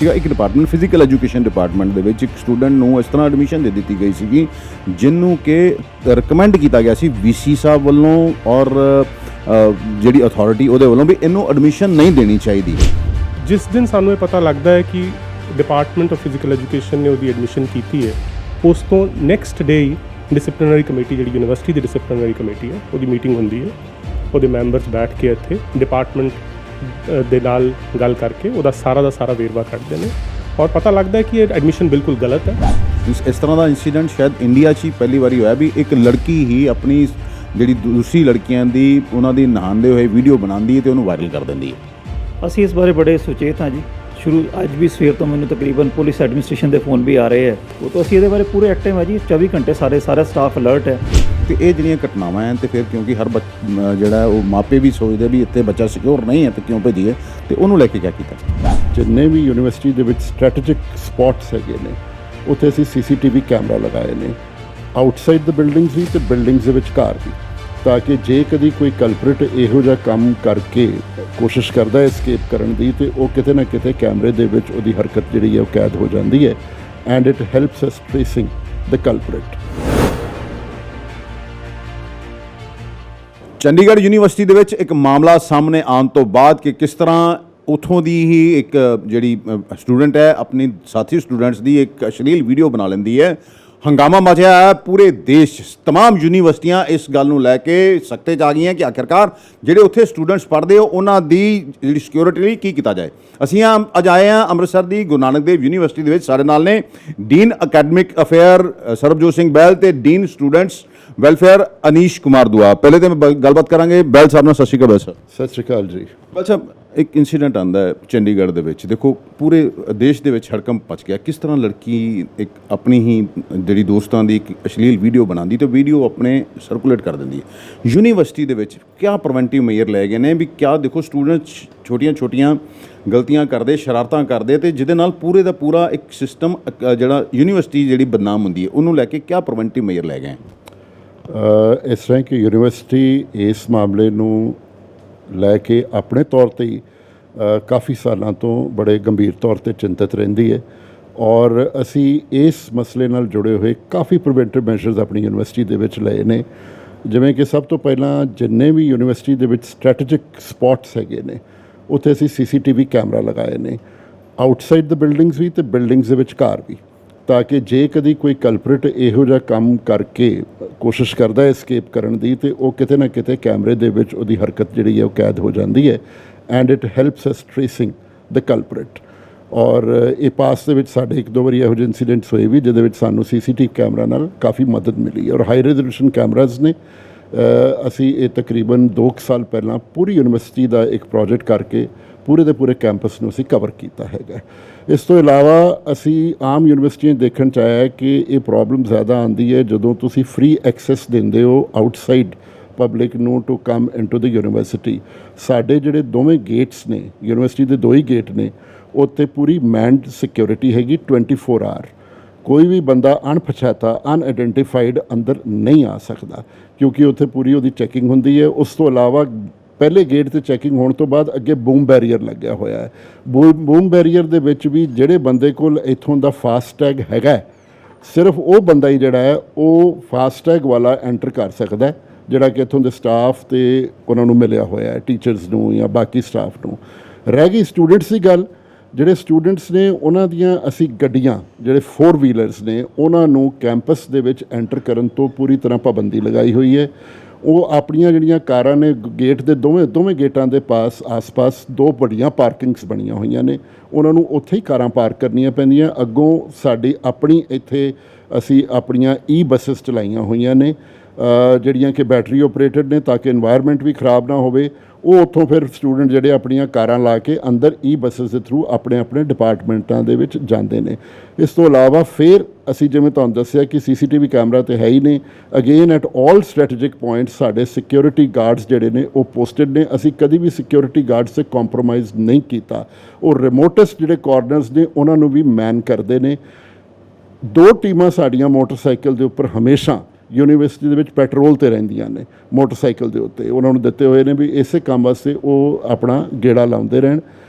University का एक department physical education department के एक स्टूडेंट नूं इस तरह एडमिशन दे दी गई सी जिन्हों के रिकमेंड किया गया सी वीसी साहब वालों और जिहड़ी अथॉरिटी उहदे वालों भी इनू एडमिशन नहीं देनी चाहिए। जिस दिन सानू ये पता लगता है कि डिपार्टमेंट ऑफ फिजिकल एजुकेशन ने उसकी एडमिशन की है, उस तो नैक्सट डे ही डिसिपलिनरी कमेटी जी यूनिवर्सिटी की डिसिपलिनरी कमेटी है वो मीटिंग होंगी है, वो मैंबरस बैठ के इत्थे डिपार्टमेंट दे नाल गल करके वो सारा का सारा वेरवा कढ़ते हैं और पता लगता है कि ये एडमिशन बिल्कुल गलत है। इस तरह का इंसीडेंट शायद इंडिया च पहली बारी होया भी एक लड़की ही अपनी जिहड़ी दूसरी लड़कियां दी उन्हां दी नहांदे होए वीडियो बनाती है तो उन्होंने वायरल कर देंदी है। ਅਸੀਂ ਇਸ ਬਾਰੇ ਬੜੇ ਸੁਚੇਤ ਹਾਂ ਜੀ। ਸ਼ੁਰੂ ਅੱਜ ਵੀ ਸਵੇਰ ਤੋਂ ਮੈਨੂੰ ਤਕਰੀਬਨ ਪੁਲਿਸ ਐਡਮਿਨਿਸਟ੍ਰੇਸ਼ਨ ਦੇ ਫੋਨ ਵੀ ਆ ਰਹੇ ਹੈ, ਉਹ ਤੋਂ ਅਸੀਂ ਇਹਦੇ ਬਾਰੇ ਪੂਰੇ ਐਕਟਿਵ ਹਾਂ ਜੀ। 24 ਘੰਟੇ ਸਾਰਾ ਸਟਾਫ ਅਲਰਟ ਹੈ। ਤੇ ਇਹ ਜਿਹੜੀਆਂ ਘਟਨਾਵਾਂ ਹਨ ਤੇ ਫਿਰ ਕਿਉਂਕਿ ਹਰ ਜਿਹੜਾ ਉਹ ਮਾਪੇ ਵੀ ਸੋਚਦੇ ਵੀ ਇੱਥੇ ਬੱਚਾ ਸਿਕਿਉਰ ਨਹੀਂ ਹੈ ਤੇ ਕਿਉਂ ਭੇਜੀਏ, ਤੇ ਉਹਨੂੰ ਲੈ ਕੇ ਕੀ ਕੀਤਾ। ਜਿੰਨੇ ਵੀ ਯੂਨੀਵਰਸਿਟੀ ਦੇ ਵਿੱਚ ਸਟ੍ਰੈਟੇਜਿਕ ਸਪੌਟਸ ਹੈਗੇ ਨੇ ਉੱਥੇ ਅਸੀਂ CCTV ਕੈਮਰਾ ਲਗਾਏ ਨੇ, ਆਊਟਸਾਈਡ ਦ ਬਿਲਡਿੰਗਸ ਵੀ ਤੇ ਬਿਲਡਿੰਗਸ ਦੇ ਵਿਚਕਾਰ ਵੀ, ਤਾਂ ਕਿ ਜੇ ਕਦੀ ਕੋਈ ਕਲਪ੍ਰਿਟ ਇਹੋ ਜਿਹਾ ਕੰਮ ਕਰਕੇ ਕੋਸ਼ਿਸ਼ ਕਰਦਾ ਹੈ ਐਸਕੇਪ ਕਰਨ ਦੀ ਤੇ ਉਹ ਕਿਤੇ ਨਾ ਕਿਤੇ ਕੈਮਰੇ ਦੇ ਵਿੱਚ ਉਹਦੀ ਹਰਕਤ ਜਿਹੜੀ ਹੈ ਉਹ ਕੈਦ ਹੋ ਜਾਂਦੀ ਹੈ and it helps us tracing the culprit. Chandigarh university ਦੇ ਵਿੱਚ ਇੱਕ ਮਾਮਲਾ ਸਾਹਮਣੇ ਆਉਣ ਤੋਂ ਬਾਅਦ ਕਿ ਕਿਸ ਤਰ੍ਹਾਂ ਉੱਥੋਂ ਦੀ ਹੀ ਇੱਕ ਜਿਹੜੀ ਸਟੂਡੈਂਟ ਹੈ ਆਪਣੀ ਸਾਥੀ ਸਟੂਡੈਂਟਸ ਦੀ ਇੱਕ ਅਸ਼ਲੀਲ ਵੀਡੀਓ ਬਣਾ ਲੈਂਦੀ ਹੈ। हंगामा मचिया है पूरे देश, तमाम यूनीवर्सिटियां इस गल नूं लैके सख्ते च आ गई कि आखिरकार जिहड़े उत्थे स्टूडेंट्स पढ़ते हो उन्हां दी जिहड़ी सिक्योरिटी लई की कीता जाए। असीं अज आए हैं अमृतसर की गुरु नानक देव यूनीवर्सिटी दे विच, साडे नाल ने dean academic affair Sarabjot Singh बैल ते dean students welfare Anish Kumar दुआ। पहले तो गलबात करांगे बैल साहब नाल। सत श्री अकाल बैल साहब। सत श्री अकाल जी। अच्छा, एक इंसीडेंट आंदा है चंडीगढ़ दे विच, देखो पूरे देश दे विच हड़कंप पच गया। किस तरह लड़की एक अपनी ही जिहड़ी दोस्तां दी एक अश्लील वीडियो बनांदी तो वीडियो अपने सर्कुलेट कर दिंदी है। यूनीवर्सिटी दे विच क्या प्रिवेंटिव मेजर लै गए ने भी क्या देखो स्टूडेंट्स छोटियां छोटियां गलतियां करदे, शरारतां करदे ते जिहदे नाल पूरे दा पूरा एक सिस्टम जिहड़ा यूनीवर्सिटी जिहड़ी बदनाम हुंदी है उन्होंने लैके क्या प्रिवेंटिव मेजर लै गए? इस तरह की यूनीवर्सिटी इस मामले नूं लैके अपने तौर पर ही काफ़ी सालों तो बड़े गंभीर तौर पर चिंतित रहिंदी है और असी इस मसले नाल जुड़े हुए काफ़ी प्रिवेंटिव मैजर्स अपनी यूनीवर्सिटी दे विच लए ने। जिवें कि सब तो पहला जिन्ने भी यूनीवर्सिटी दे विच स्ट्रैटेजिक स्पॉट्स हैगे ने उत्थे असी CCTV कैमरा लगाए ने, आउटसाइड द बिल्डिंग्स भी ते बिल्डिंग्स दे विचकार भी, ताकि जे कदी कोई कलप्रिट इहो जिहा काम करके कोशिश करता है एस्केप करन दी ते वो किते ना किते कैमरे दे विच उहदी हरकत जिहड़ी है वो कैद हो जाती है and it helps us tracing the culprit. और ये पास दे विच साडे एक दो बारी इहो जिहे इंसीडेंट्स होए भी जिहदे विच सानू CCTV कैमरा नाल काफ़ी मदद मिली और हाई रेजोल्यूशन कैमराज ने असी ये तकरीबन 2 साल पहला पूरी यूनीवर्सिटी का एक प्रोजेक्ट करके पूरे के पूरे कैंपस में असी कवर किया है। इस तो इलावा असी आम यूनीवर्सिटियां देखण च आया कि ये प्रॉब्लम ज़्यादा आती है जदों तुसी फ्री एक्सैस देंदे हो आउटसाइड पब्लिक नूं to come into the university. साडे जिहड़े दोवें गेट्स ने यूनीवर्सिटी के 2 ही गेट ने उत्ते पूरी मैंड सिक्योरिटी हैगी 24 आवर। कोई भी बंदा अणपछाता अनआइडेंटिफाइड अंदर नहीं आ सकता क्योंकि उत्थे पूरी उहदी चैकिंग हुंदी है। उस तो इलावा पहले गेट ते चैकिंग होने तो बाद अगे बूम बैरीयर लग्या होया है। बूम बैरीयर दे विच भी जिहड़े बंदे कोल इत्थों दा फास्टैग हैगा सिर्फ वो बंदा ही जिहड़ा है वो फास्टैग वाला एंटर कर सकदा है जिहड़ा कि इत्थों दे स्टाफ ते उन्हां नूं मिलिया होया है, टीचर्स नूं या बाकी स्टाफ नूं। रह गई स्टूडेंट्स की गल, जिहड़े स्टूडेंट्स ने उन्हां दियां असी गड्डियां जिहड़े 4 व्हीलर्स ने उन्हां नूं कैंपस दे विच एंटर करन तो पूरी तरह पाबंदी लगाई हुई है। वो अपनियां जिहड़ियां कारां ने गेट दे दोवें गेटां दे पास आस पास 2 बड़ियां पार्किंग्स बणियां होईयां ने, उन्हां नूं उत्थे ही कारां पार्क करनियां पैंदियां। अग्गों साडी अपनी इत्थे असी अपनियां बसेस चलाईयां होईयां ने ਜਿਹੜੀਆਂ कि बैटरी ऑपरेटेड ने ताकि इन्वायरमेंट भी खराब ना होवे। वो उत्थों फिर स्टूडेंट ਜਿਹੜੇ ਆਪਣੀਆਂ ਕਾਰਾਂ ਲਾ ਕੇ ਅੰਦਰ ਬੱਸਿਸ ਦੇ ਥਰੂ ਆਪਣੇ ਆਪਣੇ ਡਿਪਾਰਟਮੈਂਟਾਂ ਦੇ ਵਿੱਚ ਜਾਂਦੇ ਨੇ। ਇਸ ਤੋਂ ਇਲਾਵਾ ਫਿਰ ਅਸੀਂ ਜਿਵੇਂ ਤੁਹਾਨੂੰ ਦੱਸਿਆ ਕਿ CCTV ਕੈਮਰਾ ਤੇ ਹੈ ਹੀ ਨੇ। Again at all strategic points ਸਾਡੇ ਸਿਕਿਉਰਿਟੀ ਗਾਰਡਸ ਜਿਹੜੇ ਨੇ ਉਹ ਪੋਸਟਡ ਨੇ। ਅਸੀਂ ਕਦੀ ਵੀ ਸਿਕਿਉਰਿਟੀ ਗਾਰਡਸ ਤੇ ਕੰਪਰੋਮਾਈਜ਼ ਨਹੀਂ ਕੀਤਾ। ਉਹ ਰਿਮੋਟੈਸਟ ਜਿਹੜੇ ਕਾਰਨਰਸ ਨੇ ਉਹਨਾਂ ਨੂੰ ਵੀ ਮੈਨ ਕਰਦੇ ਨੇ। 2 ਟੀਮਾਂ ਸਾਡੀਆਂ ਮੋਟਰਸਾਈਕਲ ਦੇ ਉੱਪਰ ਹਮੇਸ਼ਾ यूनीवर्सिटी ਦੇ ਵਿੱਚ ਪੈਟਰੋਲ ਤੇ ਰਹਿੰਦੀਆਂ ਨੇ ਮੋਟਰਸਾਈਕਲ ਦੇ ਉੱਤੇ। ਉਹਨਾਂ ਨੂੰ ਦਿੱਤੇ ਹੋਏ ਨੇ ਵੀ ਇਸੇ ਕੰਮ ਵਾਸਤੇ ਉਹ ਆਪਣਾ ਗੇੜਾ ਲਾਉਂਦੇ ਰਹਿਣ।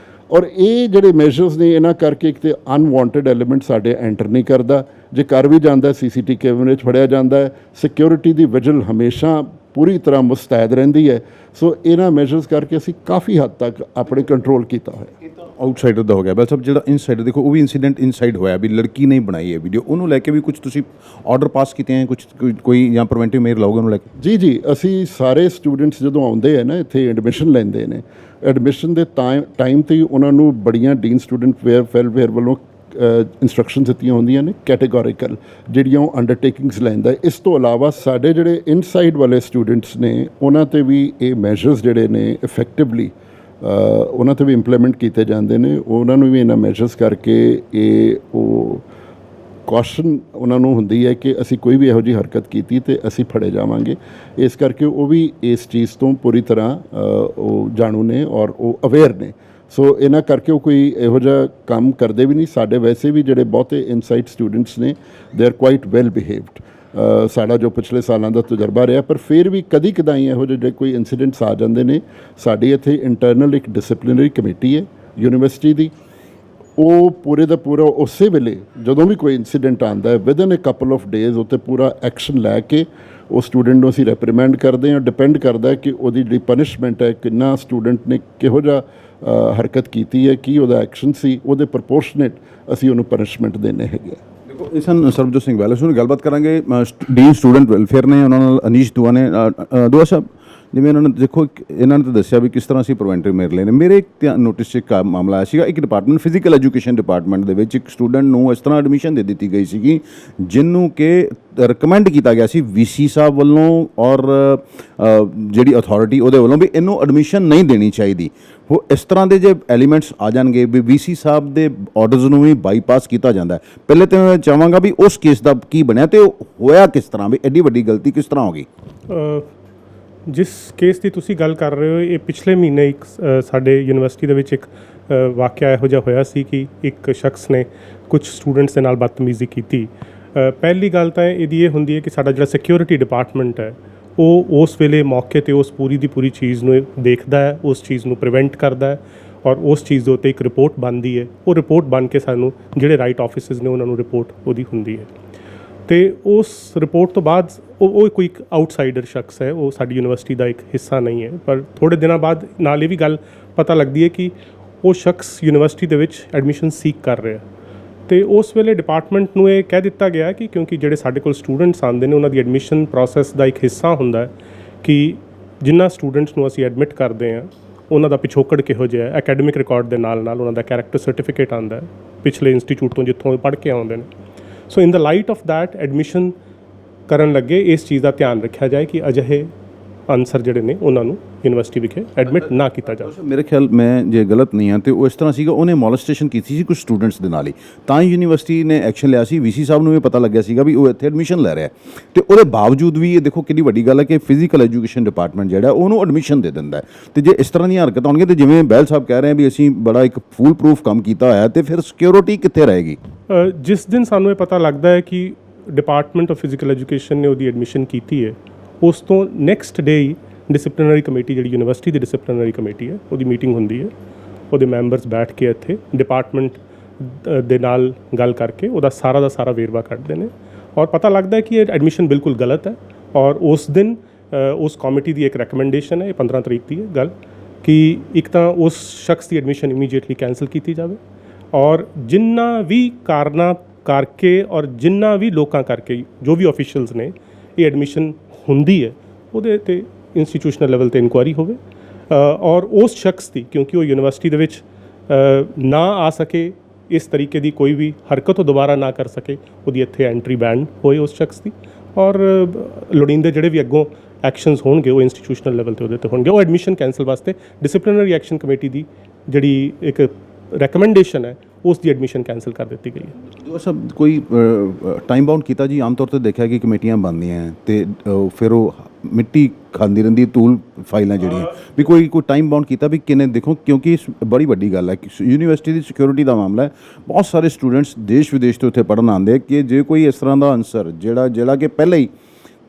ਔਰ ਇਹ ਜਿਹੜੇ ਮੈਜਰਸ ਨੇ ਇਹਨਾਂ ਕਰਕੇ ਇੱਕ ਤੇ ਅਨਵਾਂਟਡ ਐਲੀਮੈਂਟ ਸਾਡੇ ਐਂਟਰ ਨਹੀਂ ਕਰਦਾ, ਜੇ ਕਰ ਵੀ ਜਾਂਦਾ CCTV ਕੈਮਰੇ 'ਚ ਫੜਿਆ ਜਾਂਦਾ ਹੈ। ਸਿਕਿਉਰਿਟੀ ਦੀ ਵਿਜਲ ਹਮੇਸ਼ਾ ਪੂਰੀ ਤਰ੍ਹਾਂ ਮੁਸਤੈਦ ਰਹਿੰਦੀ ਹੈ। ਸੋ ਇਹਨਾਂ ਮੈਜਰਸ ਕਰਕੇ ਅਸੀਂ ਕਾਫੀ ਹੱਦ ਤੱਕ ਆਪਣੇ ਕੰਟਰੋਲ ਕੀਤਾ ਹੋਇਆ। ਆਊਟਸਾਈਡਰ ਦਾ ਹੋ ਗਿਆ ਬਸ। ਜਿਹੜਾ ਇਨਸਾਈਡਰ ਦੇਖੋ ਉਹ ਵੀ ਇਨਸੀਡੈਂਟ ਇਨਸਾਈਡ ਹੋਇਆ ਵੀ ਲੜਕੀ ਨੇ ਬਣਾਈ ਹੈ ਵੀਡੀਓ, ਉਹਨੂੰ ਲੈ ਕੇ ਵੀ ਕੁਝ ਤੁਸੀਂ ਆਰਡਰ ਪਾਸ ਕੀਤੇ ਹੈ, ਕੁਝ ਕੋਈ ਜਾਂ ਪ੍ਰੀਵੈਂਟਿਵ ਮੇਅਰ ਲਾਓਗੇ ਉਹਨੂੰ ਲੈ ਕੇ? ਜੀ ਅਸੀਂ ਸਾਰੇ ਸਟੂਡੈਂਟਸ ਜਦੋਂ ਆਉਂਦੇ ਆ ਨਾ ਇੱਥੇ ਐਡਮਿਸ਼ਨ ਲੈਂਦੇ ਨੇ, ਐਡਮਿਸ਼ਨ ਦੇ ਟਾਈਮ ਤੇ ਹੀ ਉਹਨਾਂ ਨੂੰ ਬੜੀਆਂ ਡੀਨ ਸਟੂਡੈਂਟ ਵੈਲਫੇਅਰ ਵੱਲੋਂ ਇੰਸਟਰਕਸ਼ਨਸ ਦਿੱਤੀਆਂ ਹੁੰਦੀਆਂ ਨੇ ਕੈਟੇਗੋਰੀਕਲ, ਜਿਹੜੀਆਂ ਉਹ ਅੰਡਰਟੇਕਿੰਗਸ ਲੈਂਦਾ। ਇਸ ਤੋਂ ਇਲਾਵਾ ਸਾਡੇ ਜਿਹੜੇ ਇਨਸਾਈਡ ਵਾਲੇ ਸਟੂਡੈਂਟਸ ਨੇ ਉਹਨਾਂ ਤੇ ਵੀ ਇਹ ਮੈਜਰਸ ਜਿਹੜੇ ਨੇ ਇਫੈਕਟਿਵਲੀ ਉਹਨਾਂ ਤੇ ਵੀ ਇੰਪਲੀਮੈਂਟ ਕੀਤੇ ਜਾਂਦੇ ਨੇ। ਉਹਨਾਂ ਨੂੰ ਵੀ ਇਹਨਾਂ ਮੈਜਰਸ ਕਰਕੇ ਉਹ ਕੌਸ਼ਨ ਉਹਨਾਂ ਨੂੰ ਹੁੰਦੀ ਹੈ ਕਿ ਅਸੀਂ ਕੋਈ ਵੀ ਇਹੋ ਜਿਹੀ ਹਰਕਤ ਕੀਤੀ ਤੇ ਅਸੀਂ ਫੜੇ ਜਾਵਾਂਗੇ। ਇਸ ਕਰਕੇ ਉਹ ਵੀ ਇਸ ਚੀਜ਼ ਤੋਂ ਪੂਰੀ ਤਰ੍ਹਾਂ ਉਹ ਜਾਣੂ ਨੇ ਔਰ ਉਹ ਅਵੇਅਰ ਨੇ। ਸੋ ਇਹਨਾਂ ਕਰਕੇ ਉਹ ਕੋਈ ਇਹੋ ਜਿਹਾ ਕੰਮ ਕਰਦੇ ਵੀ ਨਹੀਂ। ਸਾਡੇ ਵੈਸੇ ਵੀ ਜਿਹੜੇ ਬਹੁਤੇ ਇਨਸਾਈਡ ਸਟੂਡੈਂਟਸ ਨੇ ਦੇ ਆਰ ਕੁਆਇਟ ਵੈਲ ਬਿਹੇਵਡ। ਸਾਡਾ ਜੋ ਪਿਛਲੇ ਸਾਲਾਂ ਦਾ ਤਜਰਬਾ ਰਿਹਾ, ਪਰ ਫਿਰ ਵੀ ਕਦੀ ਕਦਾਈ ਇਹੋ ਜਿਹੇ ਕੋਈ ਇਨਸੀਡੈਂਟਸ ਆ ਜਾਂਦੇ ਨੇ। ਸਾਡੀ ਇੱਥੇ ਇੰਟਰਨਲ ਇੱਕ ਡਿਸਪਲਿਨਰੀ ਕਮੇਟੀ ਹੈ ਯੂਨੀਵਰਸਿਟੀ ਦੀ, ਉਹ ਪੂਰੇ ਦਾ ਪੂਰਾ ਉਸੇ ਵੇਲੇ ਜਦੋਂ ਵੀ ਕੋਈ ਇਨਸੀਡੈਂਟ ਆਉਂਦਾ ਹੈ within a couple of days ਉੱਤੇ ਪੂਰਾ ਐਕਸ਼ਨ ਲੈ ਕੇ ਉਹ ਸਟੂਡੈਂਟ ਨੂੰ ਅਸੀਂ ਰੈਪਰੀਮੈਂਡ ਕਰਦੇ ਹਾਂ। ਡਿਪੈਂਡ ਕਰਦਾ ਹੈ ਕਿ ਉਹਦੀ ਜਿਹੜੀ ਪਨਿਸ਼ਮੈਂਟ ਹੈ, ਕਿੰਨਾ ਸਟੂਡੈਂਟ ਨੇ ਕਿਹੋ ਜਿਹਾ ਹਰਕਤ ਕੀਤੀ ਹੈ, ਕੀ ਉਹਦਾ ਐਕਸ਼ਨ ਸੀ, ਉਹਦੇ ਪ੍ਰਪੋਰਸ਼ਨੇਟ ਅਸੀਂ ਉਹਨੂੰ ਪਨਿਸ਼ਮੈਂਟ ਦੇਣੇ ਹੈਗੇ ਆ। ਦੇਖੋ ਇਸ ਹਨ ਸਰਬਜੋਤ ਸਿੰਘ ਵੈਲਸ ਨੂੰ ਗੱਲਬਾਤ ਕਰਾਂਗੇ। ਡੀਨ ਸਟੂਡੈਂਟ ਵੈਲਫੇਅਰ ਨੇ, ਉਹਨਾਂ ਨਾਲ ਅਨੀਸ਼ ਦੁਆ ਨੇ। ਦੁਆ ਸਾਹਿਬ, ਜਿਵੇਂ ਇਹਨਾਂ ਨੇ ਦੇਖੋ ਇਹਨਾਂ ਨੇ ਤਾਂ ਦੱਸਿਆ ਵੀ ਕਿਸ ਤਰ੍ਹਾਂ ਅਸੀਂ ਪ੍ਰੀਵੈਂਟਿਵ ਮੇਅਰ ਲਏ ਨੇ। ਮੇਰੇ ਨੋਟਿਸ 'ਚ ਇੱਕ ਮਾਮਲਾ ਆਇਆ ਸੀਗਾ, ਇੱਕ ਡਿਪਾਰਟਮੈਂਟ ਫਿਜ਼ੀਕਲ ਐਜੂਕੇਸ਼ਨ ਡਿਪਾਰਟਮੈਂਟ ਦੇ ਵਿੱਚ ਇੱਕ ਸਟੂਡੈਂਟ ਨੂੰ ਇਸ ਤਰ੍ਹਾਂ ਐਡਮਿਸ਼ਨ ਦੇ ਦਿੱਤੀ ਗਈ ਸੀਗੀ ਜਿਹਨੂੰ ਕਿ ਰਿਕਮੈਂਡ ਕੀਤਾ ਗਿਆ ਸੀ VC ਸਾਹਿਬ ਵੱਲੋਂ ਔਰ ਜਿਹੜੀ ਅਥਾਰਟੀ ਉਹਦੇ ਵੱਲੋਂ ਵੀ ਇਹਨੂੰ ਐਡਮਿਸ਼ਨ ਨਹੀਂ ਦੇਣੀ ਚਾਹੀਦੀ। ਉਹ ਇਸ ਤਰ੍ਹਾਂ ਦੇ ਜੇ ਐਲੀਮੈਂਟਸ ਆ ਜਾਣਗੇ ਵੀ VC ਸਾਹਿਬ ਦੇ ਆਰਡਰਸ ਨੂੰ ਵੀ ਬਾਈਪਾਸ ਕੀਤਾ ਜਾਂਦਾ ਹੈ। ਪਹਿਲੇ ਤਾਂ ਮੈਂ ਚਾਹਾਂਗਾ ਵੀ ਉਸ ਕੇਸ ਦਾ ਕੀ ਬਣਿਆ ਤੇ ਹੋਇਆ ਕਿਸ ਤਰ੍ਹਾਂ, ਵੀ ਐਡੀ ਵੱਡੀ ਗਲਤੀ ਕਿਸ ਤਰ੍ਹਾਂ ਹੋ ਗਈ? ਜਿਸ ਕੇਸ ਦੀ ਤੁਸੀਂ ਗੱਲ ਕਰ ਰਹੇ ਹੋ, ਇਹ ਪਿਛਲੇ ਮਹੀਨੇ ਇੱਕ ਸਾਡੇ ਯੂਨੀਵਰਸਿਟੀ ਦੇ ਵਿੱਚ ਇੱਕ ਵਾਕਿਆ ਇਹੋ ਜਿਹਾ ਹੋਇਆ ਸੀ ਕਿ ਇੱਕ ਸ਼ਖਸ ਨੇ ਕੁਝ ਸਟੂਡੈਂਟਸ ਦੇ ਨਾਲ ਬਦਤਮੀਜ਼ੀ ਕੀਤੀ। ਪਹਿਲੀ ਗੱਲ ਤਾਂ ਇਹਦੀ ਇਹ ਹੁੰਦੀ ਹੈ ਕਿ ਸਾਡਾ ਜਿਹੜਾ ਸਿਕਿਉਰਿਟੀ ਡਿਪਾਰਟਮੈਂਟ ਹੈ ਉਹ ਉਸ ਵੇਲੇ ਮੌਕੇ 'ਤੇ ਉਸ ਪੂਰੀ ਦੀ ਪੂਰੀ ਚੀਜ਼ ਨੂੰ ਦੇਖਦਾ ਹੈ, ਉਸ ਚੀਜ਼ ਨੂੰ ਪ੍ਰੀਵੈਂਟ ਕਰਦਾ ਹੈ ਔਰ ਉਸ ਚੀਜ਼ ਦੇ ਉੱਤੇ ਇੱਕ ਰਿਪੋਰਟ ਬਣਦੀ ਹੈ। ਉਹ ਰਿਪੋਰਟ ਬਣ ਕੇ ਸਾਨੂੰ ਜਿਹੜੇ ਰਾਈਟ ਆਫਿਸਰਸ ਨੇ ਉਹਨਾਂ ਨੂੰ ਰਿਪੋਰਟ ਉਹਦੀ ਹੁੰਦੀ ਹੈ ਤੇ ਉਸ ਰਿਪੋਰਟ ਤੋਂ ਬਾਅਦ ਉਹ ਕੋਈ ਇੱਕ ਆਊਟਸਾਈਡਰ ਸ਼ਖਸ ਹੈ, ਉਹ ਸਾਡੀ ਯੂਨੀਵਰਸਿਟੀ ਦਾ ਇੱਕ ਹਿੱਸਾ ਨਹੀਂ ਹੈ। ਪਰ ਥੋੜ੍ਹੇ ਦਿਨਾਂ ਬਾਅਦ ਨਾਲ ਇਹ ਵੀ ਗੱਲ ਪਤਾ ਲੱਗਦੀ ਹੈ ਕਿ ਉਹ ਸ਼ਖਸ ਯੂਨੀਵਰਸਿਟੀ ਦੇ ਵਿੱਚ ਐਡਮਿਸ਼ਨ ਸੀਕ ਕਰ ਰਿਹਾ ਤੇ ਉਸ ਵੇਲੇ ਡਿਪਾਰਟਮੈਂਟ ਨੂੰ ਇਹ ਕਹਿ ਦਿੱਤਾ ਗਿਆ ਕਿ ਕਿਉਂਕਿ ਜਿਹੜੇ ਸਾਡੇ ਕੋਲ ਸਟੂਡੈਂਟਸ ਆਉਂਦੇ ਨੇ ਉਹਨਾਂ ਦੀ ਐਡਮਿਸ਼ਨ ਪ੍ਰੋਸੈਸ ਦਾ ਇੱਕ ਹਿੱਸਾ ਹੁੰਦਾ ਹੈ ਕਿ ਜਿਨ੍ਹਾਂ ਸਟੂਡੈਂਟਸ ਨੂੰ ਅਸੀਂ ਐਡਮਿਟ ਕਰਦੇ ਹਾਂ ਉਹਨਾਂ ਦਾ ਪਿਛੋਕੜ ਕਿਹੋ ਜਿਹਾ ਹੈ, ਐਕੈਡਮਿਕ ਰਿਕਾਰਡ ਦੇ ਨਾਲ ਨਾਲ ਉਹਨਾਂ ਦਾ ਕੈਰੈਕਟਰ ਸਰਟੀਫਿਕੇਟ ਆਉਂਦਾ ਹੈ ਪਿਛਲੇ ਇੰਸਟੀਚਿਊਟ ਤੋਂ ਜਿੱਥੋਂ ਪੜ੍ਹ ਕੇ ਆਉਂਦੇ ਨੇ। ਸੋ ਇਨ ਦ ਲਾਈਟ ਆਫ ਦੈਟ ਐਡਮਿਸ਼ਨ ਕਰਨ ਲੱਗੇ ਇਸ ਚੀਜ਼ ਦਾ ਧਿਆਨ ਰੱਖਿਆ ਜਾਏ ਕਿ ਅਜਿਹੇ ਅਨਸਰ ਜਿਹੜੇ ਨੇ ਉਹਨਾਂ ਨੂੰ ਯੂਨੀਵਰਸਿਟੀ ਵਿਖੇ ਐਡਮਿਟ ਨਾ ਕੀਤਾ ਜਾਵੇ। ਮੇਰੇ ਖਿਆਲ ਮੈਂ ਜੇ ਗਲਤ ਨਹੀਂ ਹਾਂ ਤੇ ਉਹ ਇਸ ਤਰ੍ਹਾਂ ਸੀਗਾ, ਉਹਨੇ ਮੋਲੈਸਟੇਸ਼ਨ ਕੀਤੀ ਸੀ ਕੁਝ ਸਟੂਡੈਂਟਸ ਦੇ ਨਾਲ ਹੀ, ਤਾਂ ਹੀ ਯੂਨੀਵਰਸਿਟੀ ਨੇ ਐਕਸ਼ਨ ਲਿਆ ਸੀ। VC ਸਾਹਿਬ ਨੂੰ ਵੀ ਪਤਾ ਲੱਗਿਆ ਸੀਗਾ ਵੀ ਉਹ ਇੱਥੇ ਐਡਮਿਸ਼ਨ ਲੈ ਰਿਹਾ ਤੇ ਉਹਦੇ ਬਾਵਜੂਦ ਵੀ ਇਹ ਦੇਖੋ ਕਿੰਨੀ ਵੱਡੀ ਗੱਲ ਹੈ ਕਿ ਫਿਜ਼ੀਕਲ ਐਜੂਕੇਸ਼ਨ ਡਿਪਾਰਟਮੈਂਟ ਜਿਹੜਾ ਉਹਨੂੰ ਐਡਮਿਸ਼ਨ ਦੇ ਦਿੰਦਾ ਹੈ। ਤੇ ਜੇ ਇਸ ਤਰ੍ਹਾਂ ਦੀਆਂ ਹਰਕਤਾਂ ਹੋਣਗੀਆਂ ਤੇ ਜਿਵੇਂ ਬਹਿਲ ਸਾਹਿਬ ਕਹਿ ਰਹੇ ਆ ਵੀ ਅਸੀਂ ਬੜਾ ਇੱਕ ਫੂਲ ਪ੍ਰੂਫ ਕੰਮ ਕੀਤਾ ਹੋਇਆ ਤੇ ਫਿਰ ਸਿਕਿਉਰਿਟੀ ਕਿੱਥੇ ਰਹੇਗੀ? ਜਿਸ ਦਿਨ ਸਾਨੂੰ ਇਹ ਪਤਾ ਲੱਗਦਾ ਹੈ ਕਿ ਡਿਪਾਰਟਮੈਂਟ ਆਫ ਫਿਜ਼ੀਕਲ ਐਜੂਕੇਸ਼ਨ ਨੇ ਉਹਦੀ ਐਡਮਿਸ਼ਨ ਕੀਤੀ ਹੈ, ਉਸ ਤੋਂ ਨੈਕਸਟ ਡੇ ਹੀ ਡਿਸਪਲਿਨਰੀ ਕਮੇਟੀ ਜਿਹੜੀ ਯੂਨੀਵਰਸਿਟੀ ਦੀ ਡਿਸਪਲਿਨਰੀ ਕਮੇਟੀ ਹੈ ਉਹਦੀ ਮੀਟਿੰਗ ਹੁੰਦੀ ਹੈ। ਉਹਦੇ ਮੈਂਬਰਸ ਬੈਠ ਕੇ ਇੱਥੇ ਡਿਪਾਰਟਮੈਂਟ ਦੇ ਨਾਲ ਗੱਲ ਕਰਕੇ ਉਹਦਾ ਸਾਰਾ ਦਾ ਸਾਰਾ ਵੇਰਵਾ ਕੱਢਦੇ ਨੇ ਔਰ ਪਤਾ ਲੱਗਦਾ ਹੈ ਕਿ ਇਹ ਐਡਮਿਸ਼ਨ ਬਿਲਕੁਲ ਗਲਤ ਹੈ। ਔਰ ਉਸ ਦਿਨ ਉਸ ਕਮੇਟੀ ਦੀ ਇੱਕ ਰეკਮੈਂਡੇਸ਼ਨ ਹੈ, ਇਹ 15 ਤਰੀਕ ਦੀ ਹੈ ਗੱਲ, ਕਿ ਇੱਕ ਤਾਂ ਉਸ ਸ਼ਖਸ ਦੀ ਐਡਮਿਸ਼ਨ ਇਮੀਡੀਏਟਲੀ ਕੈਂਸਲ ਕੀਤੀ ਜਾਵੇ ਔਰ ਜਿੰਨਾ ਵੀ ਕਾਰਨਾਂ ਕਰਕੇ ਔਰ ਜਿੰਨਾ ਵੀ ਲੋਕਾਂ ਕਰਕੇ ਜੋ ਵੀ ਆਫੀਸ਼ੀਅਲਸ ਨੇ ਇਹ ਐਡਮਿਸ਼ਨ ਹੁੰਦੀ ਹੈ ਉਹਦੇ 'ਤੇ ਇੰਸਟੀਟਿਊਸ਼ਨਲ ਲੈਵਲ 'ਤੇ ਇਨਕੁਆਇਰੀ ਹੋਵੇ ਔਰ ਉਸ ਸ਼ਖਸ ਦੀ, ਕਿਉਂਕਿ ਉਹ ਯੂਨੀਵਰਸਿਟੀ ਦੇ ਵਿੱਚ ਨਾ ਆ ਸਕੇ, ਇਸ ਤਰੀਕੇ ਦੀ ਕੋਈ ਵੀ ਹਰਕਤ ਉਹ ਦੁਬਾਰਾ ਨਾ ਕਰ ਸਕੇ, ਉਹਦੀ ਇੱਥੇ ਐਂਟਰੀ ਬੈਨ ਹੋਏ ਉਸ ਸ਼ਖਸ ਦੀ ਔਰ ਲੋੜੀਂਦੇ ਜਿਹੜੇ ਵੀ ਅੱਗੋਂ ਐਕਸ਼ਨਸ ਹੋਣਗੇ ਉਹ ਇੰਸਟੀਟਿਊਸ਼ਨਲ ਲੈਵਲ 'ਤੇ ਉਹਦੇ 'ਤੇ ਹੋਣਗੇ। ਉਹ ਐਡਮਿਸ਼ਨ ਕੈਂਸਲ ਵਾਸਤੇ ਡਿਸਪਲਿਨਰੀ ਐਕਸ਼ਨ ਕਮੇਟੀ ਦੀ ਜਿਹੜੀ ਇੱਕ ਰეკਮੈਂਡੇਸ਼ਨ ਹੈ ਉਸ ਦੀ ਐਡਮਿਸ਼ਨ ਕੈਂਸਲ ਕਰ ਦਿੱਤੀ ਗਈ ਹੈ। ਉਹ ਸਭ ਕੋਈ ਟਾਈਮ ਬਾਉਂਡ ਕੀਤਾ ਜੀ? ਆਮ ਤੌਰ 'ਤੇ ਦੇਖਿਆ ਕਿ ਕਮੇਟੀਆਂ ਬਣਦੀਆਂ ਅਤੇ ਫਿਰ ਉਹ ਮਿੱਟੀ ਖਾਂਦੀ ਰਹਿੰਦੀ ਧੂਲ ਫਾਈਲਾਂ ਜਿਹੜੀਆਂ ਵੀ ਕੋਈ ਟਾਈਮ ਬਾਉਂਡ ਕੀਤਾ ਵੀ ਕਿੰਨੇ? ਦੇਖੋ ਕਿਉਂਕਿ ਬੜੀ ਵੱਡੀ ਗੱਲ ਹੈ ਕਿ ਯੂਨੀਵਰਸਿਟੀ ਦੀ ਸਿਕਿਉਰਿਟੀ ਦਾ ਮਾਮਲਾ ਹੈ। ਬਹੁਤ ਸਾਰੇ ਸਟੂਡੈਂਟਸ ਦੇਸ਼ ਵਿਦੇਸ਼ ਤੋਂ ਉੱਥੇ ਪੜ੍ਹਨ ਆਉਂਦੇ ਕਿ ਜੇ ਕੋਈ ਇਸ ਤਰ੍ਹਾਂ ਦਾ ਅਨਸਰ ਜਿਹੜਾ ਕਿ ਪਹਿਲਾਂ ਹੀ